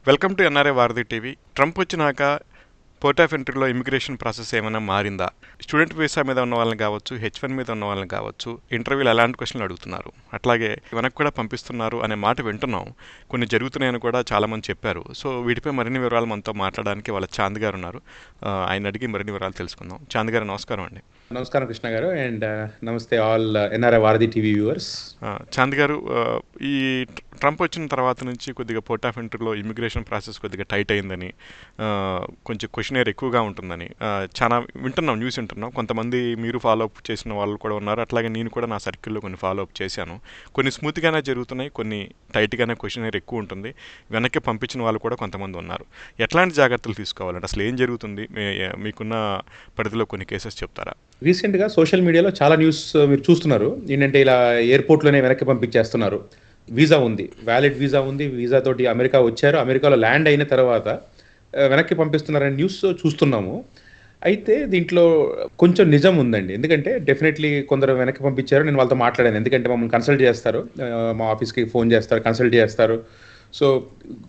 Welcome to NRA వారధి TV. Trump వచ్చినాక port of ఎంట్రీలో immigration process ఏమైనా మారిందా? స్టూడెంట్ వీసా మీద ఉన్న వాళ్ళని కావచ్చు, H1 మీద ఉన్న వాళ్ళని కావచ్చు, ఇంటర్వ్యూలు ఎలాంటి క్వశ్చన్లు అడుగుతున్నారు, అట్లాగే వెనక్కి కూడా పంపిస్తున్నారు అనే మాట వింటున్నాం. కొన్ని జరుగుతున్నాయని కూడా చాలామంది చెప్పారు. సో వీటిపై మరిన్ని వివరాలు మనతో మాట్లాడడానికి వాళ్ళ చాంద్ గారు ఉన్నారు. ఆయన అడిగి మరిన్ని వివరాలు తెలుసుకుందాం. చాంద్ గారు నమస్కారం అండి. నమస్కారం కృష్ణ గారు అండ్ నమస్తే ఆల్ ఎన్ఆర్ఐ వారధి టీవీ వ్యూవర్స్. చాంద్ గారు, ఈ ట్రంప్ వచ్చిన తర్వాత నుంచి కొద్దిగా పోర్ట్ ఆఫ్ ఎంట్రీలో ఇమిగ్రేషన్ ప్రాసెస్ కొద్దిగా టైట్ అయిందని, కొంచెం క్వశ్చనర్ ఎక్కువగా ఉంటుందని చాలా వింటున్నాం, న్యూస్ వింటున్నాం. కొంతమంది మీరు ఫాలో అప్ చేసిన వాళ్ళు కూడా ఉన్నారు, అట్లాగే నేను కూడా నా సర్కిల్లో కొన్ని ఫాలో అప్ చేశాను. కొన్ని స్మూత్గానే జరుగుతున్నాయి, కొన్ని టైట్గానే క్వశ్చనర్ ఎక్కువ ఉంటుంది. వెనక్కి పంపించిన వాళ్ళు కూడా కొంతమంది ఉన్నారు. ఎట్లాంటి జాగ్రత్తలు తీసుకోవాలంటే అసలు ఏం జరుగుతుంది? మీకున్న పరిధిలో కొన్ని కేసెస్ చెప్తారా? రీసెంట్గా సోషల్ మీడియాలో చాలా న్యూస్ మీరు చూస్తున్నారు. ఏంటంటే ఇలా ఎయిర్పోర్ట్లోనే వెనక్కి పంపించేస్తున్నారు. వీసా ఉంది, వ్యాలిడ్ వీసా ఉంది, వీసా తోటి అమెరికా వచ్చారు, అమెరికాలో ల్యాండ్ అయిన తర్వాత వెనక్కి పంపిస్తున్నారనే న్యూస్ చూస్తున్నాము. అయితే దీంట్లో కొంచెం నిజం ఉందండి. ఎందుకంటే డెఫినెట్లీ కొందరు వెనక్కి పంపించారు. నేను వాళ్ళతో మాట్లాడాను. ఎందుకంటే మమ్మల్ని కన్సల్ట్ చేస్తారు, మా ఆఫీస్కి ఫోన్ చేస్తారు, కన్సల్ట్ చేస్తారు. సో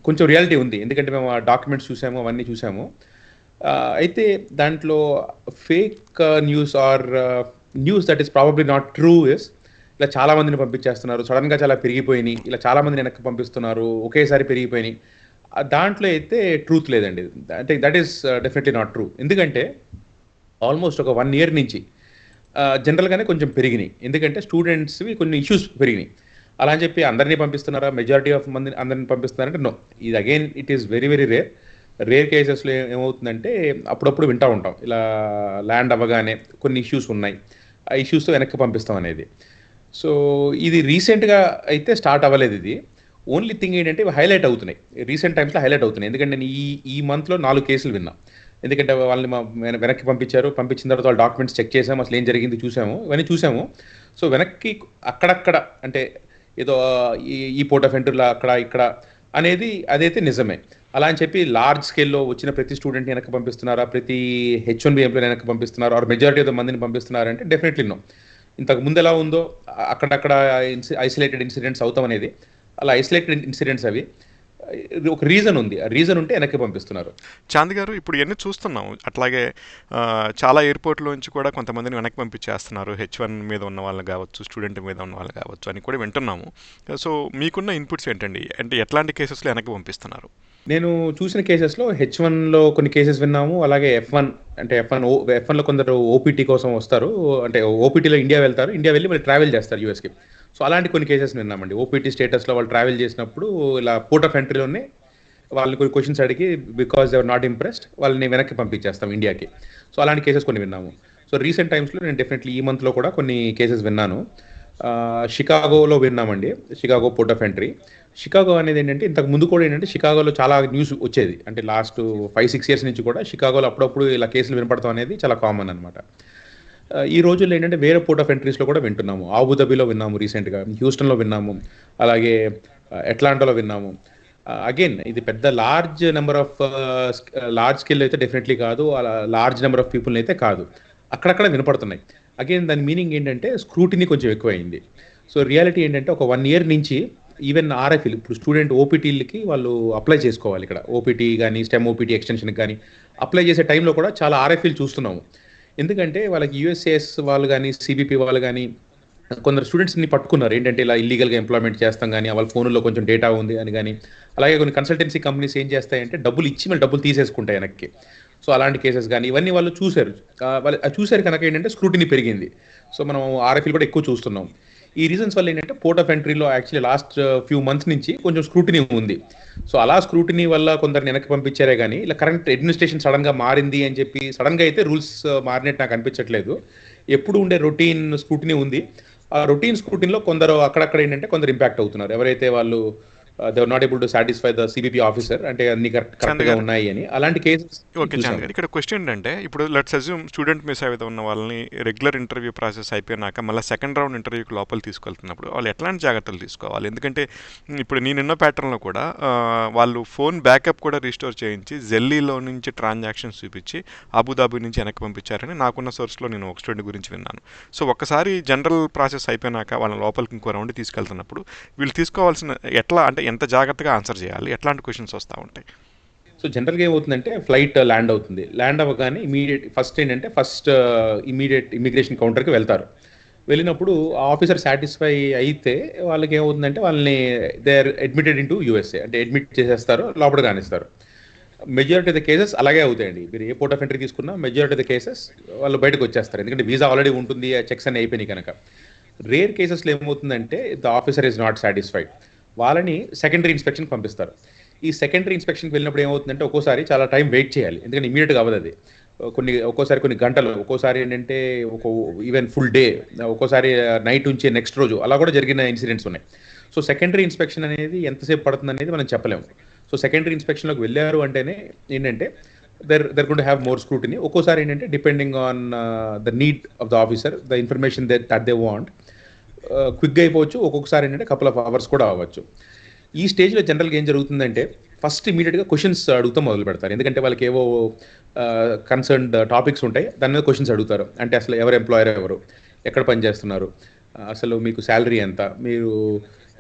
కొంచెం రియాలిటీ ఉంది. ఎందుకంటే మేము ఆ డాక్యుమెంట్స్ చూసాము, అవన్నీ చూసాము. అయితే దాంట్లో fake news or news that is probably not true is ఇలా చాలా మందిని పంపించేస్తున్నారు, సడన్గా చాలా పెరిగిపోయినాయి, ఇలా చాలా మందిని వెనక్కి పంపిస్తున్నారు, ఒకేసారి పెరిగిపోయినాయి. దాంట్లో అయితే ట్రూత్ లేదండి. అంటే that is definitely not true. ఎందుకంటే ఆల్మోస్ట్ ఒక 1 ఇయర్ నుంచి జనరల్గానే కొంచెం పెరిగినాయి. ఎందుకంటే స్టూడెంట్స్వి కొన్ని ఇష్యూస్ పెరిగినాయి. అలా అని చెప్పి అందరినీ పంపిస్తున్నారా, మెజారిటీ ఆఫ్ మంది అందరిని పంపిస్తున్నారంటే నో. ఇది again it is very very rare. Rare కేసెస్లో ఏమవుతుందంటే అప్పుడప్పుడు వింటూ ఉంటాం, ఇలా ల్యాండ్ అవ్వగానే కొన్ని ఇష్యూస్ ఉన్నాయి, ఆ ఇష్యూస్తో వెనక్కి పంపిస్తాం అనేది. సో ఇది రీసెంట్గా అయితే స్టార్ట్ అవ్వలేదు. ఇది ఓన్లీ థింగ్ ఏంటంటే ఇవి హైలైట్ అవుతున్నాయి, రీసెంట్ టైమ్స్లో హైలైట్ అవుతున్నాయి. ఎందుకంటే నేను ఈ మంత్లో 4 కేసులు విన్నా. ఎందుకంటే వాళ్ళని వెనక్కి పంపించారు, పంపించిన తర్వాత వాళ్ళ డాక్యుమెంట్స్ చెక్ చేసాము, అసలు ఏం జరిగింది చూసాము, ఇవన్నీ చూసాము. సో వెనక్కి అక్కడక్కడ అంటే ఏదో ఈ పోర్ట్ ఆఫ్ ఎంట్రీలో అక్కడ ఇక్కడ అనేది అదైతే నిజమే. అలా అని చెప్పి లార్జ్ స్కేల్లో వచ్చిన ప్రతి స్టూడెంట్ని వెనక్కి పంపిస్తున్నారా, ప్రతి H1B ఎంప్లాయ్ వెనక్కి పంపిస్తున్నారా, ఆర్ మెజారిటీ ఆఫ్ ద మందిని పంపిస్తున్నారంటే డెఫినెట్లీ నో. ఇంతకు ముందు ఎలా ఉందో అక్కడక్కడ ఐసోలేటెడ్ ఇన్సిడెంట్స్ అవుతాం అనేది, అలా ఐసోలేటెడ్ ఇన్సిడెంట్స్ అవి. ఒక రీజన్ ఉంది, ఆ రీజన్ ఉంటే వెనక్కి పంపిస్తున్నారు. చాంద్ గారు, ఇప్పుడు ఇవన్నీ చూస్తున్నాం. అట్లాగే చాలా ఎయిర్పోర్ట్లో నుంచి కూడా కొంతమందిని వెనక్కి పంపించేస్తున్నారు, H1 మీద ఉన్న వాళ్ళని కావచ్చు, స్టూడెంట్ మీద ఉన్న వాళ్ళు కావచ్చు అని కూడా వింటున్నాము. సో మీకున్న ఇన్పుట్స్ ఏంటండి? అంటే ఎట్లాంటి కేసెస్లో వెనక్కి పంపిస్తున్నారు? నేను చూసిన కేసెస్లో H1లో కొన్ని కేసెస్ విన్నాము. అలాగే F1 అంటే F1లో కొందరు ఓపీటీ కోసం వస్తారు, అంటే ఓపీటీలో ఇండియా వెళ్తారు, ఇండియా వెళ్ళి మళ్ళీ ట్రావెల్ చేస్తారు యూఎస్కి. సో అలాంటి కొన్ని కేసెస్ విన్నామండి. ఓపీటీ స్టేటస్లో వాళ్ళు ట్రావెల్ చేసినప్పుడు ఇలా పోర్ట్ ఆఫ్ ఎంట్రీలోనే వాళ్ళని కొన్ని క్వశ్చన్స్ అడిగి because they are not impressed వాళ్ళని వెనక్కి పంపించేస్తాం ఇండియాకి. సో అలాంటి కేసెస్ కొన్ని విన్నాము. సో రీసెంట్ టైమ్స్లో నేను డెఫినెట్లీ ఈ మంత్లో కూడా కొన్ని కేసెస్ విన్నాను. షికాగోలో విన్నామండి, Chicago port of entry. Chicago అనేది ఏంటంటే ఇంతకు ముందు కూడా ఏంటంటే షికాగోలో చాలా న్యూస్ వచ్చేది. అంటే లాస్ట్ 5-6 ఇయర్స్ నుంచి కూడా షికాగోలో అప్పుడప్పుడు ఇలా కేసులు వినపడతాం అనేది చాలా కామన్ అనమాట. ఈ రోజుల్లో ఏంటంటే వేరే పోర్ట్ ఆఫ్ ఎంట్రీస్లో కూడా వింటున్నాము. ఆబుదాబిలో విన్నాము రీసెంట్గా, హ్యూస్టన్లో విన్నాము, అలాగే అట్లాంటాలో విన్నాము. అగైన్ ఇది పెద్ద లార్జ్ స్కేల్ అయితే డెఫినెట్లీ కాదు, అలా లార్జ్ నెంబర్ ఆఫ్ పీపుల్ని అయితే కాదు, అక్కడక్కడ వినపడుతున్నాయి. అగైన్ దాని మీనింగ్ ఏంటంటే స్క్రూటినీ కొంచెం ఎక్కువైంది. సో రియాలిటీ ఏంటంటే ఒక 1 ఇయర్ నుంచి ఈవెన్ ఆర్ఎఫ్ఎల్ ఇప్పుడు స్టూడెంట్ ఓపీటీలకి వాళ్ళు అప్లై చేసుకోవాలి. ఇక్కడ ఓపీటీ కానీ స్టెమ్ ఓపీటీ ఎక్స్టెన్షన్కి కానీ అప్లై చేసే టైంలో కూడా చాలా ఆర్ఎఫ్ఎల్ చూస్తున్నాము. ఎందుకంటే వాళ్ళకి యూఎస్ఏఎస్ వాళ్ళు కానీ సిబిపి వాళ్ళు కానీ కొందరు స్టూడెంట్స్ని పట్టుకున్నారు. ఏంటంటే ఇలా ఇల్లీగల్గా ఎంప్లాయ్మెంట్ చేస్తాం కానీ వాళ్ళ ఫోన్లో కొంచెం డేటా ఉంది అని కానీ. అలాగే కొన్ని కన్సల్టెన్సీ కంపెనీస్ ఏం చేస్తాయంటే డబ్బులు ఇచ్చి మళ్ళీ డబ్బులు తీసేసుకుంటాయి వెనక్కి. సో అలాంటి కేసెస్ కానీ ఇవన్నీ వాళ్ళు చూశారు. వాళ్ళు చూశారు కనుక ఏంటంటే స్క్రూటినీ పెరిగింది. సో మనం ఆర్ఎఫ్ఎల్ కూడా ఎక్కువ చూస్తున్నాం. ఈ రీజన్స్ వల్ల ఏంటంటే పోర్ట్ ఆఫ్ ఎంట్రీలో యాక్చువల్లీ లాస్ట్ ఫ్యూ మంత్స్ నుంచి కొంచెం స్క్రూటినీ ఉంది. సో అలా స్క్రూటినీ వల్ల కొందరిని వెనక్కి పంపించారే కానీ ఇలా కరెంట్ అడ్మినిస్ట్రేషన్ సడన్గా మారింది అని చెప్పి సడన్గా అయితే రూల్స్ మారినట్టు నాకు అనిపించట్లేదు. ఎప్పుడు ఉండే రొటీన్ స్క్రూటినీ ఉంది. ఆ రొటీన్ స్క్రూటిన్లో కొందరు అక్కడక్కడ ఏంటంటే కొందరు ఇంపాక్ట్ అవుతున్నారు. ఎవరైతే వాళ్ళు they are not able to satisfy the CBP officer, అంటే అన్ని కరెక్ట్గా ఉన్నాయి అని అలాంటి కేసెస్. ఓకే చాంద్ గారు, ఇక్కడ క్వశ్చన్ ఏంటంటే ఇప్పుడు లెట్స్ అజ్యూమ్ స్టూడెంట్ మిస్ అయితే ఉన్న వాళ్ళని రెగ్యులర్ ఇంటర్వ్యూ ప్రాసెస్ అయిపోయినాక మళ్ళీ సెకండ్ రౌండ్ ఇంటర్వ్యూకి లోపల తీసుకెళ్తున్నప్పుడు వాళ్ళు ఎట్లాంటి జాగ్రత్తలు తీసుకోవాలి? ఎందుకంటే ఇప్పుడు నేనున్న ప్యాటర్న్లో కూడా వాళ్ళు ఫోన్ బ్యాకప్ కూడా రీస్టోర్ చేయించి జెల్లీలో నుంచి ట్రాన్సాక్షన్స్ చూపించి అబుదాబి నుంచి వెనక్కి పంపించారని నాకున్న సోర్స్లో నేను ఒక స్టూడెంట్ గురించి విన్నాను. సో ఒక్కసారి జనరల్ ప్రాసెస్ అయిపోయినాక వాళ్ళని లోపలికి ఇంకో రౌండ్ తీసుకెళ్తున్నప్పుడు వీళ్ళు తీసుకోవాల్సిన ఎట్లా అంటే ఎంత జాగ్రత్తగా ఆన్సర్ చేయాలి, ఎట్లాంటి క్వశ్చన్స్ వస్తూ ఉంటాయి? సో జనరల్గా ఏమవుతుందంటే ఫ్లైట్ ల్యాండ్ అవుతుంది. ల్యాండ్ అవ్వగానే ఫస్ట్ ఇమీడియట్ ఇమిగ్రేషన్ కౌంటర్కి వెళ్తారు. వెళ్ళినప్పుడు ఆ ఆఫీసర్ సాటిస్ఫై అయితే వాళ్ళకి ఏమవుతుందంటే వాళ్ళని they are admitted into USA, అంటే అడ్మిట్ చేసేస్తారు, లోపల కానిస్తారు. మెజారిటీ ఆఫ్ ద కేసెస్ అలాగే అవుతాయండి. మీరు ఏ పోర్ట్ ఆఫ్ ఎంట్రీ తీసుకున్నా మెజారిటీ ఆఫ్ ద కేసెస్ వాళ్ళు బయటకు వచ్చేస్తారు, ఎందుకంటే వీసా ఆల్రెడీ ఉంటుంది, చెక్స్ అన్ని అయిపోయినాయి కనుక. రేర్ కేసెస్లో ఏమవుతుందంటే the officer is not satisfied, వాళ్ళని సెకండరీ ఇన్స్పెక్షన్ పంపిస్తారు. ఈ సెకండరీ ఇన్స్పెక్షన్కి వెళ్ళినప్పుడు ఏమవుతుందంటే ఒక్కోసారి చాలా టైం వెయిట్ చేయాలి, ఎందుకంటే ఇమీడియట్గా అవ్వదు అది. ఒక్కోసారి కొన్ని గంటలు, ఒక్కోసారి ఏంటంటే ఈవెన్ ఫుల్ డే, ఒక్కోసారి నైట్ నుంచి నెక్స్ట్ రోజు అలా కూడా జరిగిన ఇన్సిడెంట్స్ ఉన్నాయి. సో సెకండరీ ఇన్స్పెక్షన్ అనేది ఎంతసేపు పడుతుంది అనేది మనం చెప్పలేము. సో సెకండరీ ఇన్స్పెక్షన్లోకి వెళ్ళారు అంటేనే ఏంటంటే there could have more scrutiny. ఒక్కోసారి ఏంటంటే depending on the need of the officer, the information that they want, క్విక్గా అయిపోవచ్చు. ఒక్కొక్కసారి ఏంటంటే కపుల్ ఆఫ్ అవర్స్ కూడా అవ్వచ్చు. ఈ స్టేజ్లో జనరల్గా ఏం జరుగుతుందంటే ఫస్ట్ ఇమీడియట్గా క్వశ్చన్స్ అడుగుతూ మొదలు పెడతారు, ఎందుకంటే వాళ్ళకి ఏవో కన్సర్న్డ్ టాపిక్స్ ఉంటాయి, దాని మీద క్వశ్చన్స్ అడుగుతారు. అంటే అసలు ఎవరు ఎంప్లాయర్, ఎవరు ఎక్కడ పని చేస్తున్నారు, అసలు మీకు శాలరీ ఎంత, మీరు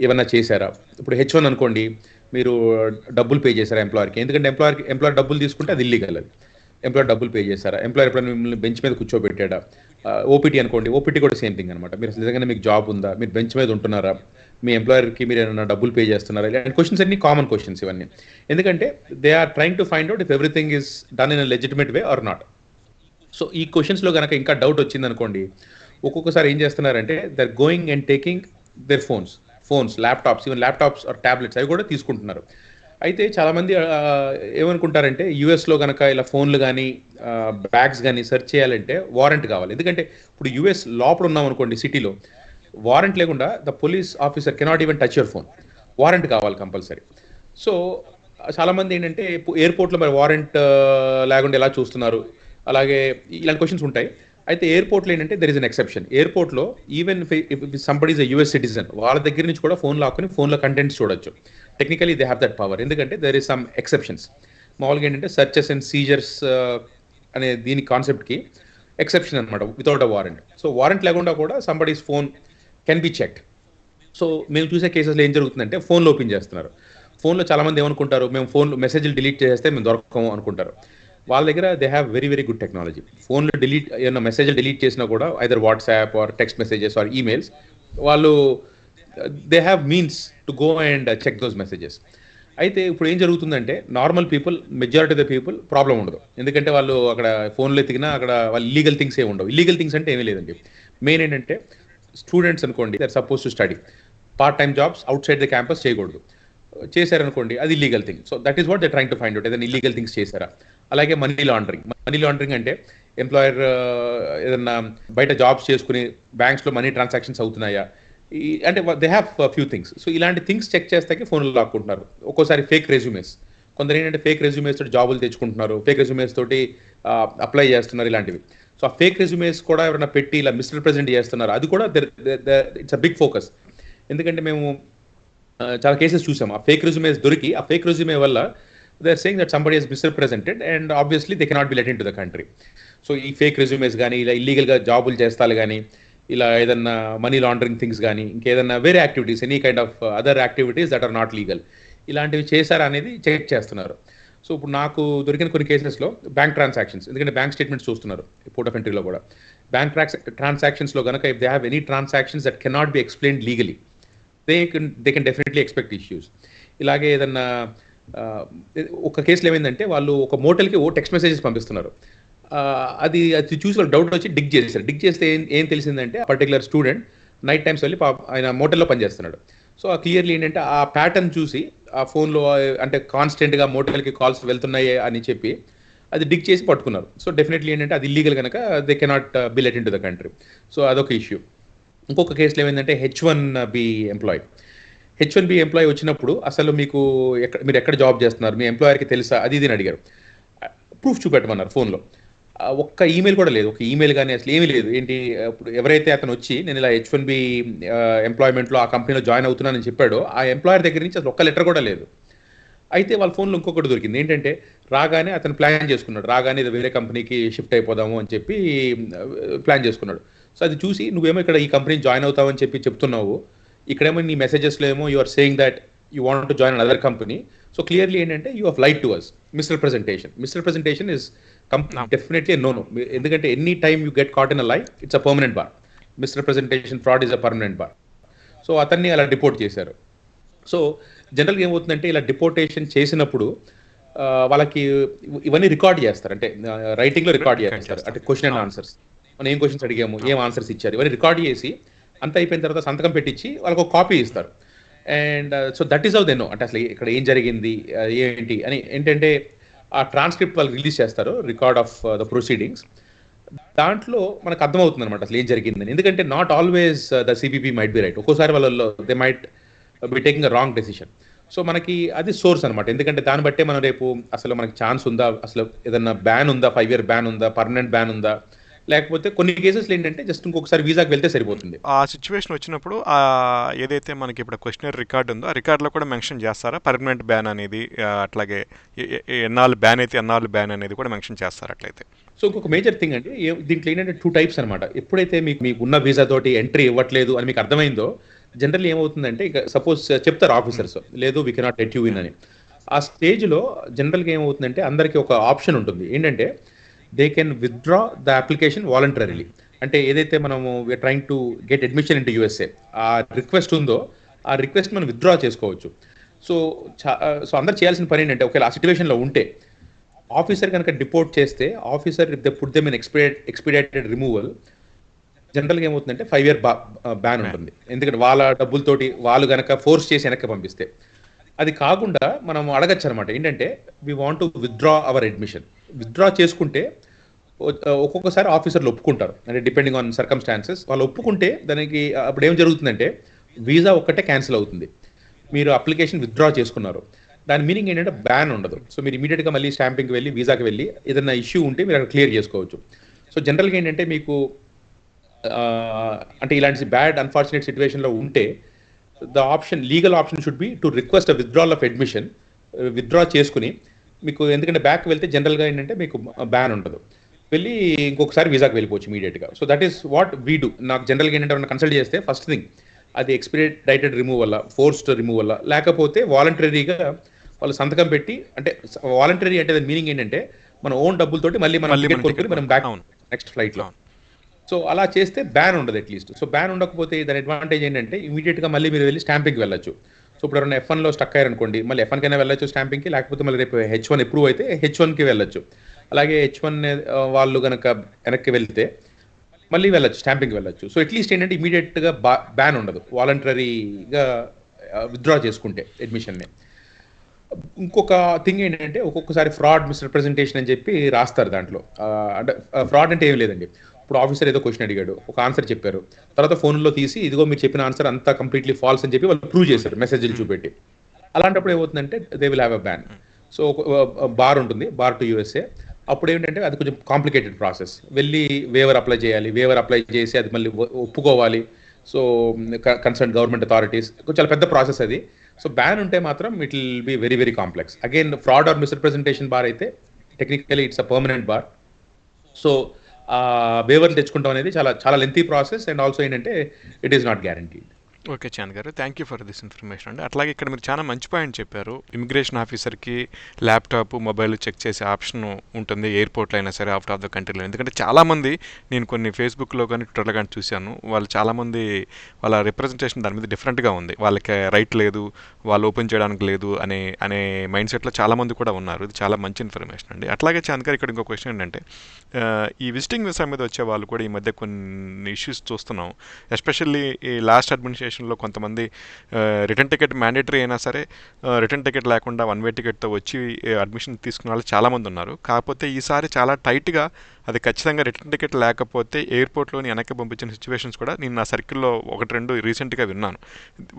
ఏమన్నా చేశారా. ఇప్పుడు H1 అనుకోండి, మీరు డబ్బులు పే చేశారా ఎంప్లాయర్కి, ఎందుకంటే ఎంప్లాయర్ డబ్బులు తీసుకుంటే అది ఇల్లీగల్. అది ఎంప్లాయర్ డబ్బులు పే చేశారా, ఎంప్లాయర్ ఎప్పుడైనా మిమ్మల్ని బెంచ్ మీద కూర్చోబెట్టాడా. ఓపీటీ అనుకోండి, ఓపీటీ కూడా సేమ్ థింగ్ అనమాట. మీరు నిజంగానే మీకు జాబ్ ఉందా, మీరు బెంచ్ మీద ఉంటున్నారా, మీ ఎంప్లాయర్కి మీరు ఏమైనా డబ్బులు పే చేస్తున్నారా, ఇలాంటి క్వశ్చన్స్ అన్ని కామన్ క్వశ్చన్స్ ఇవన్నీ. ఎందుకంటే they are trying to find out if everything is done in a legitimate way or not. So ఈ క్వశ్చన్స్లో కనుక ఇంకా డౌట్ వచ్చింది అనుకోండి, ఒక్కొక్కసారి ఏం చేస్తున్నారంటే they are going and taking their phones, laptops, even laptops or tablets అవి కూడా తీసుకుంటున్నారు. అయితే చాలామంది ఏమనుకుంటారంటే యూఎస్లో కనుక ఇలా ఫోన్లు కానీ బ్యాగ్స్ కానీ సెర్చ్ చేయాలంటే వారెంట్ కావాలి. ఎందుకంటే ఇప్పుడు యూఎస్ లోపల ఉన్నాం అనుకోండి, సిటీలో వారెంట్ లేకుండా the police officer cannot even touch your phone, warrant కావాలి కంపల్సరీ. సో చాలామంది ఏంటంటే ఎయిర్పోర్ట్లో మరి వారెంట్ లేకుండా ఎలా చూస్తున్నారు, అలాగే ఇలాంటి క్వశ్చన్స్ ఉంటాయి. అయితే ఎయిర్పోర్ట్లో ఏంటంటే దెర్ ఇస్ అన్ ఎక్సెప్షన్. ఎయిర్పోర్ట్లో even somebody is a US citizen, వాళ్ళ దగ్గర నుంచి కూడా ఫోన్ లాక్కుని ఫోన్లో కంటెంట్స్ చూడొచ్చు. Technically they have that power, ఎందుకంటే దెర్ ఇస్ సమ్ ఎక్సెప్షన్స్. మామూలుగా ఏంటంటే సర్చెస్ అండ్ సీజర్స్ అనే దీని కాన్సెప్ట్కి ఎక్సెప్షన్ అనమాట, వితౌట్ అ వారెంట్. సో వారెంట్ లేకుండా కూడా somebody's phone can be checked. So మేము చూసే కేసెస్లో ఏం జరుగుతుందంటే ఫోన్లో ఓపెన్ చేస్తున్నారు. ఫోన్లో చాలామంది ఏమనుకుంటారు, మేము ఫోన్లో మెసేజ్లు డిలీట్ చేస్తే మేము దొరకము అనుకుంటారు. వాళ్ళ దగ్గర they have very very good technology. ఫోన్లో ఏమైనా మెసేజ్లు డిలీట్ చేసినా కూడా either WhatsApp or text messages or emails, వాళ్ళు they have means to go and check those messages. అయితే ఇప్పుడు ఏం జరుగుతుందంటే normal people, majority of the people problem ఉండదు, ఎందుకంటే వాళ్ళు అక్కడ ఫోన్లో ఎతికినా అక్కడ వాళ్ళు ఇల్లీగల్ థింగ్స్ ఏమి ఉండవు. ఇల్లీగల్ థింగ్స్ అంటే ఏమీ లేదండి. మెయిన్ ఏంటంటే స్టూడెంట్స్ అనుకోండి, they are suppose to study, part time jobs outside the campus చేయకూడదు. చేశారనుకోండి అది illegal thing. So that is what they trying to find out, ఏదైనా ఇల్లీగల్ థింగ్స్ చేశారా. అలాగే మనీ లాండరింగ్ అంటే ఎంప్లాయర్ ఏదన్నా బయట జాబ్స్ చేసుకుని బ్యాంక్స్లో మనీ ట్రాన్సాక్షన్స్ అవుతున్నాయా, అంటే they have few things. So ఇలాంటి థింగ్స్ చెక్ చేస్తాకే ఫోన్లో లాక్కుంటున్నారు. ఒక్కోసారి ఫేక్ రెజ్యూమేస్, కొందరు ఏంటంటే ఫేక్ రెజ్యూమేస్ తోటి జాబులు తెచ్చుకుంటున్నారు, ఫేక్ రెజ్యూమేస్ తోటి అప్లై చేస్తున్నారు, ఇలాంటివి. సో ఆ ఫేక్ రెజ్యూమేస్ కూడా ఎవరైనా పెట్టి ఇలా మిస్రిప్రజెంట్ చేస్తున్నారు, అది కూడా ఇట్స్ అ బిగ్ ఫోకస్. ఎందుకంటే మేము చాలా కేసెస్ చూసాం, ఆ ఫేక్ రెజ్యూమేస్ దొరికి ఆ ఫేక్ రెజ్యూమే వల్ల they are saying that somebody has misrepresented and obviously they cannot be let into the country. So ఈ ఫేక్ రెజ్యూమేస్ కానీ, ఇలా ఇల్లీగల్గా జాబులు చేస్తాలు కానీ, ఇలా ఏదన్నా మనీ లాండరింగ్ థింగ్స్ కానీ, ఇంకేదన్నా వేరే activities, any kind of other activities that are not legal, ఇలాంటివి చేశారా అనేది చెక్ చేస్తున్నారు. సో ఇప్పుడు నాకు దొరికిన కొన్ని కేసెస్లో బ్యాంక్ ట్రాన్సాక్షన్స్, ఎందుకంటే బ్యాంక్ స్టేట్మెంట్స్ చూస్తున్నారు పోర్ట్ ఆఫ్ ఎంట్రీలో కూడా. బ్యాంక్ ట్రాన్సాక్షన్స్లో కనుక if they have any transactions that cannot be explained legally, they can definitely expect issues. ఇలాగే ఏదన్నా ఒక కేసులో ఏమైందంటే వాళ్ళు ఒక మోటల్కి టెక్స్ట్ మెసేజెస్ పంపిస్తున్నారు. అది చూసి వాళ్ళు డౌట్ వచ్చి డిగ్ చేస్తే ఏం తెలిసిందంటే ఆ పర్టికులర్ స్టూడెంట్ నైట్ టైమ్స్ వెళ్ళి ఆయన మోటల్లో పనిచేస్తున్నాడు. సో ఆ క్లియర్లీ ఏంటంటే ఆ ప్యాటర్న్ చూసి ఆ ఫోన్లో అంటే కాన్స్టెంట్గా మోటల్కి కాల్స్ వెళ్తున్నాయి అని చెప్పి అది డిగ్ చేసి పట్టుకున్నారు. సో డెఫినెట్లీ ఏంటంటే అది ఇల్లీగల్ కనుక they cannot be let into the country. So అదొక ఇష్యూ. ఇంకొక కేసులో ఏమైందంటే H1B ఎంప్లాయీ వచ్చినప్పుడు అసలు మీరు ఎక్కడ జాబ్ చేస్తున్నారు, మీ ఎంప్లాయర్కి తెలుసా, అది ఇది అని అడిగారు. ప్రూఫ్ చూపెట్టమన్నారు ఫోన్లో. ఒక్క ఈమెయిల్ కూడా లేదు, ఒక ఈమెయిల్ కానీ అసలు ఏమీ లేదు. ఏంటి, ఇప్పుడు ఎవరైతే అతను వచ్చి నేను ఇలా H1B ఎంప్లాయ్మెంట్లో ఆ కంపెనీలో జాయిన్ అవుతున్నానని చెప్పాడో ఆ ఎంప్లాయర్ దగ్గర నుంచి అసలు ఒక్క లెటర్ కూడా లేదు. అయితే వాళ్ళ ఫోన్లో ఇంకొకటి దొరికింది. ఏంటంటే రాగానే అతను ప్లాన్ చేసుకున్నాడు, రాగానే ఇది వేరే కంపెనీకి షిఫ్ట్ అయిపోదాము అని చెప్పి ప్లాన్ చేసుకున్నాడు. సో అది చూసి నువ్వేమో ఇక్కడ ఈ కంపెనీ జాయిన్ అవుతావని చెప్తున్నావు, ఇక్కడేమో నీ మెసేజెస్లో ఏమో you are saying that you want to join another company. So clearly ఏంటంటే you have lied to us. Misrepresentation is definitely no. ఎందుకంటే any time you get caught in a lie, it's a permanent bar. Misrepresentation fraud is a permanent bar. So అతన్ని అలా deport చేశారు. So జనరల్గా ఏమవుతుందంటే ఇలా deportation చేసినప్పుడు వాళ్ళకి ఇవన్నీ రికార్డ్ చేస్తారు. అంటే రైటింగ్లో రికార్డ్ చేస్తారు. అంటే క్వశ్చన్ అండ్ ఆన్సర్స్, మనం ఏం క్వశ్చన్స్ అడిగాము, ఏం ఆన్సర్స్ ఇచ్చారు, ఇవన్నీ రికార్డ్ చేసి అంత అయిపోయిన తర్వాత సంతకం పెట్టించి వాళ్ళకి ఒక కాపీ ఇస్తారు. And so that is how they know అంటే అసలు ఇక్కడ ఏం జరిగింది ఏంటి అని. ఏంటంటే ఆ ట్రాన్స్క్రిప్ట్ వాళ్ళు రిలీజ్ చేస్తారు, రికార్డ్ ఆఫ్ ద ప్రొసీడింగ్స్. దాంట్లో మనకు అర్థమవుతుంది అనమాట అసలు ఏం జరిగిందని. ఎందుకంటే not always the CBP might be right. ఒక్కోసారి వాళ్ళలో they might be taking a wrong decision. So మనకి అది సోర్స్ అనమాట. ఎందుకంటే దాన్ని బట్టే మనం రేపు అసలు మనకి ఛాన్స్ ఉందా, అసలు ఏదన్నా బ్యాన్ ఉందా, 5 year బ్యాన్ ఉందా, పర్మనెంట్ బ్యాన్ ఉందా, లేకపోతే కొన్ని కేసెస్లో ఏంటంటే జస్ట్ ఇంకొకసారి వీసాకి వెళ్తే సరిపోతుంది. ఆ సిచ్యువేషన్ వచ్చినప్పుడు ఏదైతే మనకి ఇప్పుడు క్వశ్చనర్ రికార్డ్ ఉందో ఆ రికార్డులో కూడా మెన్షన్ చేస్తారా పర్మనెంట్ బ్యాన్ అనేది, అట్లాగే ఎన్నాళ్ళు బ్యాన్ అయితే ఎన్నాళ్ళు బ్యాన్ అనేది కూడా మెన్షన్ చేస్తారు అట్లయితే? సో ఇంకొక మేజర్ థింగ్ అండి, దీంట్లో ఏంటంటే 2 types అనమాట. ఎప్పుడైతే మీకు ఉన్న వీసా తోటి ఎంట్రీ ఇవ్వట్లేదు అని మీకు అర్థమైందో, జనరల్లీ ఏమవుతుందంటే ఇక సపోజ్ చెప్తారు ఆఫీసర్స్, లేదు we cannot let you in అని. ఆ స్టేజ్లో జనరల్గా ఏమవుతుందంటే అందరికీ ఒక ఆప్షన్ ఉంటుంది. ఏంటంటే they can withdraw the application voluntarily. అంటే ఏదైతే మనము we're trying to get admission into USA, ఆ రిక్వెస్ట్ ఉందో ఆ రిక్వెస్ట్ మనం విత్డ్రా చేసుకోవచ్చు. సో సో అందరు చేయాల్సిన పని ఏంటంటే ఒకవేళ ఆ సిచ్యువేషన్లో ఉంటే ఆఫీసర్ కనుక డిపోర్ట్ చేస్తే, officer if they put them in expedited removal, జనరల్గా ఏమవుతుందంటే 5 year బ్యాన్ ఉంటుంది. ఎందుకంటే వాళ్ళ డబ్బులతోటి వాళ్ళు కనుక ఫోర్స్ చేసి వెనక్కి పంపిస్తే. అది కాకుండా మనం అడగచ్చు అనమాట. ఏంటంటే we want to withdraw our admission. Withdraw చేసుకుంటే ఒక్కొక్కసారి ఆఫీసర్లు ఒప్పుకుంటారు, అంటే డిపెండింగ్ ఆన్ సర్కమ్స్టాన్సెస్. వాళ్ళు ఒప్పుకుంటే దానికి అప్పుడు ఏం జరుగుతుందంటే వీసా ఒక్కటే క్యాన్సిల్ అవుతుంది. మీరు అప్లికేషన్ విత్డ్రా చేసుకున్నారు, దాని మీనింగ్ ఏంటంటే బ్యాన్ ఉండదు. సో మీరు ఇమీడియట్గా మళ్ళీ స్టాంపింగ్కి వెళ్ళి వీసాకి వెళ్ళి ఏదైనా ఇష్యూ ఉంటే మీరు అక్కడ క్లియర్ చేసుకోవచ్చు. సో జనరల్గా ఏంటంటే మీకు అంటే ఇలాంటి బ్యాడ్ అన్ఫార్చునేట్ సిచ్యువేషన్లో ఉంటే the option, legal option should be to request a withdrawal of admission. Withdraw చేసుకుని మీకు, ఎందుకంటే బ్యాక్ వెళ్తే జనరల్గా ఏంటంటే మీకు బ్యాన్ ఉండదు, వెళ్ళి ఇంకొకసారి వీసాకి వెళ్ళిపోవచ్చు ఇమీడియట్గా. So that is what we do. నాకు జనరల్గా ఏంటంటే కన్సల్ట్ చేస్తే ఫస్ట్ థింగ్ అది ఎక్స్పీడిటెడ్ రిమూవ్ వల్ల, ఫోర్స్డ్ రిమూవ్ వల్ల, లేకపోతే వాలంటరీగా వాళ్ళు సంతకం పెట్టి, అంటే వాలంటరీ అంటే దాని మీనింగ్ ఏంటంటే మన ఓన్ డబ్బులతోటి మళ్ళీ మనం టికెట్ కొనుక్కొని మనం బ్యాక్ నెక్స్ట్ ఫ్లైట్లో. సో అలా చేస్తే బ్యాన్ ఉండదు అట్లీస్ట్. సో బ్యాన్ ఉండకపోతే దాని అడ్వాంటేజ్ ఏంటంటే ఇమీడియట్గా మళ్ళీ మీరు వెళ్ళి స్టాంపింగ్కి వెళ్ళొచ్చు. సో ఇప్పుడు ఎవరైనా F1లో స్టక్ అయ్యారనుకోండి, మళ్ళీ F1 కైనా వెళ్ళొచ్చు స్టాంపింగ్కి, లేకపోతే మళ్ళీ రేపు H1 అప్రూవ్ అయితే H1కి వెళ్ళొచ్చు. అలాగే H1 వాళ్ళు కనుక వెనక్కి వెళ్తే మళ్ళీ వెళ్ళొచ్చు, స్టాంపింగ్కి వెళ్ళొచ్చు. సో అట్లీస్ట్ ఏంటంటే ఇమీడియట్గా బ్యాన్ ఉండదు వాలంటరీగా విత్డ్రా చేసుకుంటే అడ్మిషన్ని. ఇంకొక థింగ్ ఏంటంటే ఒక్కొక్కసారి ఫ్రాడ్, మిస్రిప్రజెంటేషన్ అని చెప్పి రాస్తారు దాంట్లో. అంటే ఫ్రాడ్ అంటే ఏం లేదండి. ఇప్పుడు ఆఫీసర్ ఏదో క్వశ్చన్ అడిగాడు, ఒక ఆన్సర్ చెప్పారు, తర్వాత ఫోన్లో తీసి ఇదిగో మీరు చెప్పిన ఆన్సర్ అంతా కంప్లీట్లీ ఫాల్స్ అని చెప్పి వాళ్ళు ప్రూవ్ చేశారు మెసేజ్లు చూపెట్టి. అలాంటప్పుడు ఏమవుతుందంటే they will have a ban. So bar ఉంటుంది, బార్ టు యూఎస్ఏ. అప్పుడు ఏంటంటే అది కొంచెం కాంప్లికేటెడ్ ప్రాసెస్. వెళ్ళి వేవర్ అప్లై చేయాలి, వేవర్ అప్లై చేసి అది మళ్ళీ ఒప్పుకోవాలి. సో కన్సర్న్ గవర్నమెంట్ అథారిటీస్, చాలా పెద్ద ప్రాసెస్ అది. సో బ్యాన్ ఉంటే మాత్రం it will be very very complex. Again fraud or misrepresentation bar అయితే technically it's a permanent bar. So వేవర్లు తెచ్చుకుంటాం అనేది చాలా చాలా లెంతీ ప్రాసెస్. అండ్ ఆల్సో ఏంటంటే it is not guaranteed. Okay Chand గారు, thank you for this information అండి. అట్లాగే ఇక్కడ మీరు చాలా మంచి పాయింట్ చెప్పారు. ఇమిగ్రేషన్ ఆఫీసర్కి ల్యాప్టాప్, మొబైల్ చెక్ చేసే ఆప్షన్ ఉంటుంది ఎయిర్పోర్ట్లో అయినా సరే, అవుట్ ఆఫ్ ద కంట్రీలో. ఎందుకంటే చాలామంది, నేను కొన్ని ఫేస్బుక్లో కానీ ట్విట్టర్లో కానీ చూశాను, వాళ్ళు చాలామంది వాళ్ళ రిప్రజెంటేషన్ దాని మీద డిఫరెంట్గా ఉంది. వాళ్ళకి రైట్ లేదు, వాళ్ళు ఓపెన్ చేయడానికి లేదు అనే మైండ్ సెట్లో చాలామంది కూడా ఉన్నారు. ఇది చాలా మంచి ఇన్ఫర్మేషన్ అండి. అట్లాగే చాంద్ గారు, ఇక్కడ ఇంకో క్వశ్చన్ ఏంటంటే ఈ విజిటింగ్ వీసా మీద వచ్చే వాళ్ళు కూడా ఈ మధ్య కొన్ని ఇష్యూస్ చూస్తున్నాం. ఎస్పెషల్లీ ఈ లాస్ట్ అడ్మినిస్ట్రేషన్లో కొంతమంది రిటర్న్ టికెట్ మ్యాండేటరీ అయినా సరే రిటర్న్ టికెట్ లేకుండా 1-way టికెట్తో వచ్చి అడ్మిషన్ తీసుకున్న వాళ్ళు చాలామంది ఉన్నారు. కాకపోతే ఈసారి చాలా టైట్గా అది ఖచ్చితంగా రిటర్న్ టికెట్ లేకపోతే ఎయిర్పోర్ట్లోని వెనక్కి పంపించిన సిచ్యువేషన్స్ కూడా నేను నా సర్కిల్లో 1-2 రీసెంట్గా విన్నాను.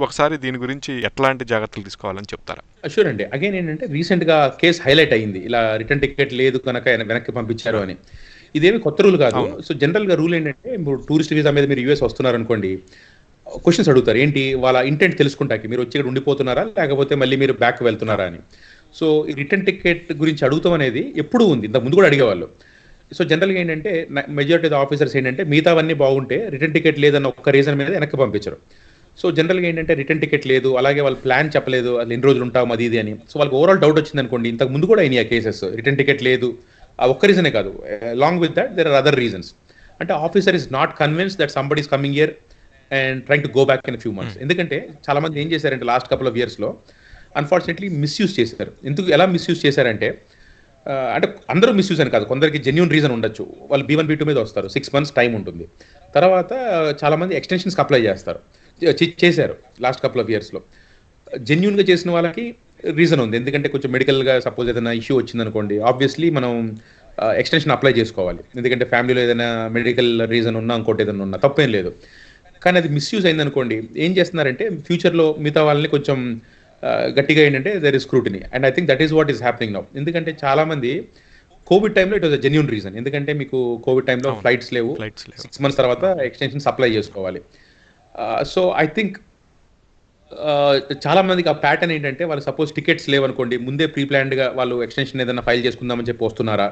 ఒకసారి దీని గురించి ఎట్లాంటి జాగ్రత్తలు తీసుకోవాలని చెప్తారా? షూర్ అండి. అగైన్ ఏంటంటే రీసెంట్గా కేసు హైలైట్ అయ్యింది, ఇలా రిటర్న్ టికెట్ లేదు కనుక వెనక్కి పంపించారు అని. ఇదేమి కొత్త రూల్ కాదు. సో జనరల్గా రూల్ ఏంటంటే, ఇప్పుడు టూరిస్ట్ వీసా మీద మీరు యూఎస్ వస్తున్నారు అనుకోండి, క్వశ్చన్స్ అడుగుతారు. ఏంటి వాళ్ళ ఇంటెంట్ తెలుసుకుంటాకి, మీరు వచ్చి ఇక్కడ ఉండిపోతున్నారా లేకపోతే మళ్ళీ మీరు బ్యాక్ వెళ్తున్నారా అని. సో ఈ రిటర్న్ టికెట్ గురించి అడుగుతాం అనేది ఎప్పుడూ ఉంది, ఇంతకు ముందు కూడా అడిగేవాళ్ళు. సో జనరల్గా ఏంటంటే మెజారిటీ ఆఫ్ ఆఫీసర్స్ ఏంటంటే మిగతావన్నీ బాగుంటే రిటర్న్ టికెట్ లేదన్న ఒక్క రీజన్ మీద వెనక్కి పంపించరు. సో జనరల్గా ఏంటంటే రిటర్న్ టికెట్ లేదు, అలాగే వాళ్ళు ప్లాన్ చెప్పలేదు, అది ఎన్ని రోజులు ఉంటాం అది ఇది అని. సో వాళ్ళకి ఓవరాల్ డౌట్ వచ్చింది అనుకోండి, ఇంతకు ముందు కూడా అయినాయి కేసెస్, రిటర్న్ టికెట్ లేదు, ఆ ఒక్క రీజనే కాదు, along with that there are other reasons. అంటే officer is not convince that somebody is coming here and trying to go back in few months. ఎందుకంటే చాలా మంది ఏం చేశారంటే లాస్ట్ కపుల్ ఆఫ్ ఇయర్స్లో అన్ఫార్చునేట్లీ మిస్యూజ్ చేశారు. ఎలా మిస్యూజ్ చేశారంటే, అంటే అందరూ మిస్యూజ్ అని కాదు, కొందరికి జెన్యూన్ రీజన్ ఉండొచ్చు. వాళ్ళు B1 B2 మీద వస్తారు, 6 months టైం ఉంటుంది. తర్వాత చాలా మంది ఎక్స్టెన్షన్స్కి అప్లై చేస్తారు, చేశారు లాస్ట్ కపుల్ ఆఫ్ ఇయర్స్లో. జెన్యూన్గా చేసిన వాళ్ళకి రీజన్ ఉంది, ఎందుకంటే కొంచెం మెడికల్గా సపోజ్ ఏదైనా ఇష్యూ వచ్చిందనుకోండి, ఆబ్వియస్లీ మనం ఎక్స్టెన్షన్ అప్లై చేసుకోవాలి, ఎందుకంటే ఫ్యామిలీలో ఏదైనా మెడికల్ రీజన్ ఉన్నా ఇంకోటి ఏదైనా ఉన్నా తప్పేం లేదు. కానీ అది మిస్యూజ్ అయిందనుకోండి, ఏం చేస్తున్నారంటే ఫ్యూచర్లో మిగతా వాళ్ళని కొంచెం గట్టిగా ఏంటంటే there is scrutiny, and I think that is what is happening now. ఎందుకంటే చాలామంది కోవిడ్ టైంలో it was a genuine reason, ఎందుకంటే మీకు కోవిడ్ టైంలో ఫ్లైట్స్ లేవు, 6 months తర్వాత ఎక్స్టెన్షన్స్ అప్లై చేసుకోవాలి. సో ఐ థింక్ చాలా మందికి ఆ ప్యాటర్న్ ఏంటంటే, వాళ్ళు సపోజ్ టికెట్స్ లేవనుకోండి, ముందే ప్రీ ప్లాన్డ్గా వాళ్ళు ఎక్స్టెన్షన్ ఏదైనా ఫైల్ చేసుకుందామని చెప్పి వస్తున్నారా,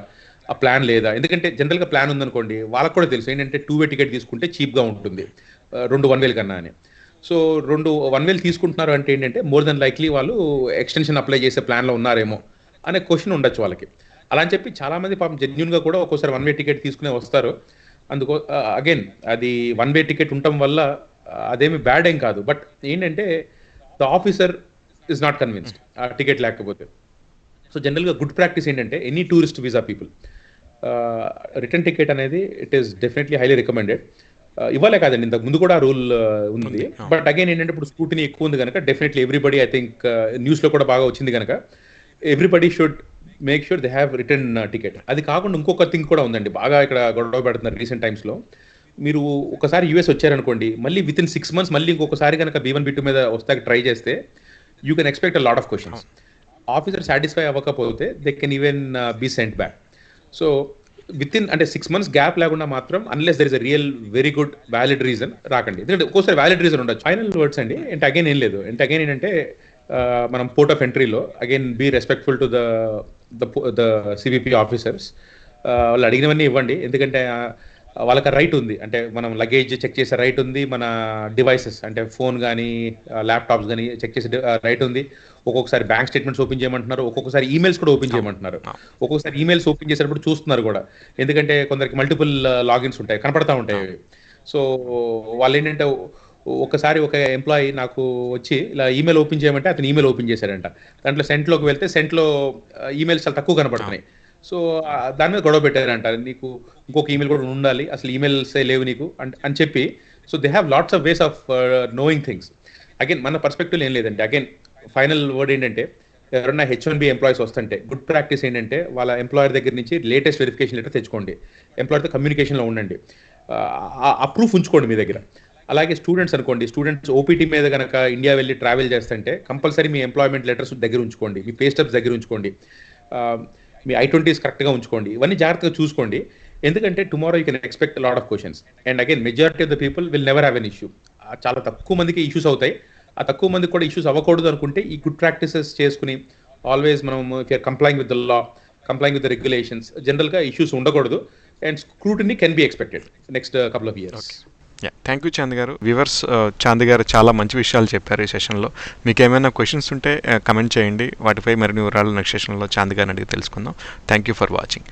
ఆ ప్లాన్ లేదా. ఎందుకంటే జనరల్గా ప్లాన్ ఉందనుకోండి, వాళ్ళకు కూడా తెలుసు ఏంటంటే 2-way టికెట్ తీసుకుంటే చీప్గా ఉంటుంది 2 1-way కన్నా అని. సో 2 1-way తీసుకుంటున్నారు అంటే ఏంటంటే మోర్ దెన్ లైక్లీ వాళ్ళు ఎక్స్టెన్షన్ అప్లై చేసే ప్లాన్లో ఉన్నారేమో అనే క్వశ్చన్ ఉండొచ్చు వాళ్ళకి. అలా అని చెప్పి చాలామంది పాపం జెన్యూన్గా కూడా ఒక్కోసారి 1-way టికెట్ తీసుకునే వస్తారు. అందుకో అగైన్ అది 1-way టికెట్ ఉండటం వల్ల అదేమి బ్యాడ్ ఏం కాదు, బట్ ఏంటంటే the officer is not convinced ఆ టికెట్ లేకపోతే. సో జనరల్గా గుడ్ ప్రాక్టీస్ ఏంటంటే any tourist visa people return ticket అనేది it is definitely highly recommended. ఇవ్వాలే కాదండి, ఇంతకు ముందు కూడా రూల్ ఉంది, బట్ అగైన్ ఏంటంటే ఇప్పుడు స్క్రూటినీ ఎక్కువ ఉంది కనుక డెఫినెట్లీ ఎవ్రీబడి, ఐ థింక్ న్యూస్లో కూడా బాగా వచ్చింది కనుక everybody should make sure they have return ticket. అది కాకుండా ఇంకొక థింగ్ కూడా ఉందండి, బాగా ఇక్కడ గొడవ పెడుతున్నారు రీసెంట్ టైమ్స్లో. మీరు ఒకసారి యూఎస్ వచ్చారనుకోండి, మళ్ళీ విత్ ఇన్ 6 months మళ్ళీ ఇంకొకసారి కనుక B1 B2 మీద వస్తాకి ట్రై చేస్తే you can expect a lot of questions. Officer satisfy అవ్వకపోతే they can even be sent back. So within అంటే 6 months గ్యాప్ లేకుండా మాత్రం unless there is a real very good valid reason రాకండి, ఎందుకంటే ఒక్కోసారి వ్యాలిడ్ రీజన్ ఉండొచ్చు. Final words అండి, అంటే అగైన్ ఏం లేదు, అంటే అగైన్ ఏంటంటే మనం పోర్ట్ ఆఫ్ ఎంట్రీలో again be respectful to the CVP officers. వాళ్ళు అడిగినవన్నీ ఇవ్వండి, ఎందుకంటే వాళ్ళకి రైట్ ఉంది, అంటే మనం లగేజ్ చెక్ చేసే రైట్ ఉంది, మన డివైసెస్ అంటే ఫోన్ కానీ ల్యాప్టాప్స్ కానీ చెక్ చేసే రైట్ ఉంది. ఒక్కొక్కసారి బ్యాంక్ స్టేట్మెంట్స్ ఓపెన్ చేయమంటున్నారు, ఒక్కొక్కసారి ఈమెయిల్స్ కూడా ఓపెన్ చేయమంటున్నారు. ఒక్కొక్కసారి ఈమెయిల్స్ ఓపెన్ చేసేటప్పుడు చూస్తున్నారు కూడా, ఎందుకంటే కొందరికి మల్టిపుల్ లాగిన్స్ ఉంటాయి, కనపడతా ఉంటాయి. సో వాళ్ళు ఏంటంటే ఒకసారి ఒక ఎంప్లాయీ నాకు వచ్చి ఇలా ఈమెయిల్ ఓపెన్ చేయమంటే అతను ఈమెయిల్ ఓపెన్ చేశాడంట, దాంట్లో సెంట్లోకి వెళ్తే సెంట్లో ఈమెయిల్స్ చాలా తక్కువ కనపడుతున్నాయి. సో దాని మీద గొడవ పెట్టారంట, నీకు ఇంకొక ఈమెయిల్ కూడా ఉండాలి, అసలు ఈమెయిల్స్ లేవు నీకు అని చెప్పి. So they have lots of ways of knowing things. Again మన పర్స్పెక్టివ్ ఏం లేదంటే, అగైన్ ఫైనల్ వర్డ్ ఏంటంటే, ఎవరైనా H1B ఎంప్లాయీస్ వస్తుంటే గుడ్ ప్రాక్టీస్ ఏంటంటే వాళ్ళ ఎంప్లాయర్ దగ్గర నుంచి లేటెస్ట్ వెరిఫికేషన్ లెటర్ తెచ్చుకోండి, ఎంప్లాయర్తో కమ్యూనికేషన్లో ఉండండి, ఆ ప్రూఫ్ ఉంచుకోండి మీ దగ్గర. అలాగే స్టూడెంట్స్ అనుకోండి, స్టూడెంట్స్ ఓపీటీ మీద కనుక ఇండియా వెళ్ళి ట్రావెల్ చేస్తుంటే కంపల్సరీ మీ ఎంప్లాయ్మెంట్ లెటర్స్ దగ్గర ఉంచుకోండి, మీ పే స్టబ్స్ దగ్గర ఉంచుకోండి, మీ I-20s కరెక్ట్గా ఉంచుకోండి, ఇవన్నీ జాగ్రత్తగా చూసుకోండి. ఎందుకంటే tomorrow you can expect lot of questions, and again majority of the people will never have an issue. చాలా తక్కువ మందికి ఇష్యూస్ అవుతాయి, ఆ తక్కువ మందికి కూడా ఇష్యూస్ అవ్వకూడదు అనుకుంటే ఈ గుడ్ ప్రాక్టీసెస్ చేసుకుని ఆల్వేస్ మనం complying with the law, complying with the regulations, జనరల్గా ఇష్యూస్ ఉండకూడదు, and scrutiny can be expected next couple of years. Thank you Chand గారు. వ్యూవర్స్, చాంద్ గారు చాలా మంచి విషయాలు చెప్పారు ఈ సెషన్లో. మీకు ఏమైనా క్వశ్చన్స్ ఉంటే కమెంట్ చేయండి, వాటిపై మరిన్ని వివరాలు నెక్స్ట్ సెషన్లో చాంద్ గారిని అడిగి తెలుసుకుందాం. Thank you for watching.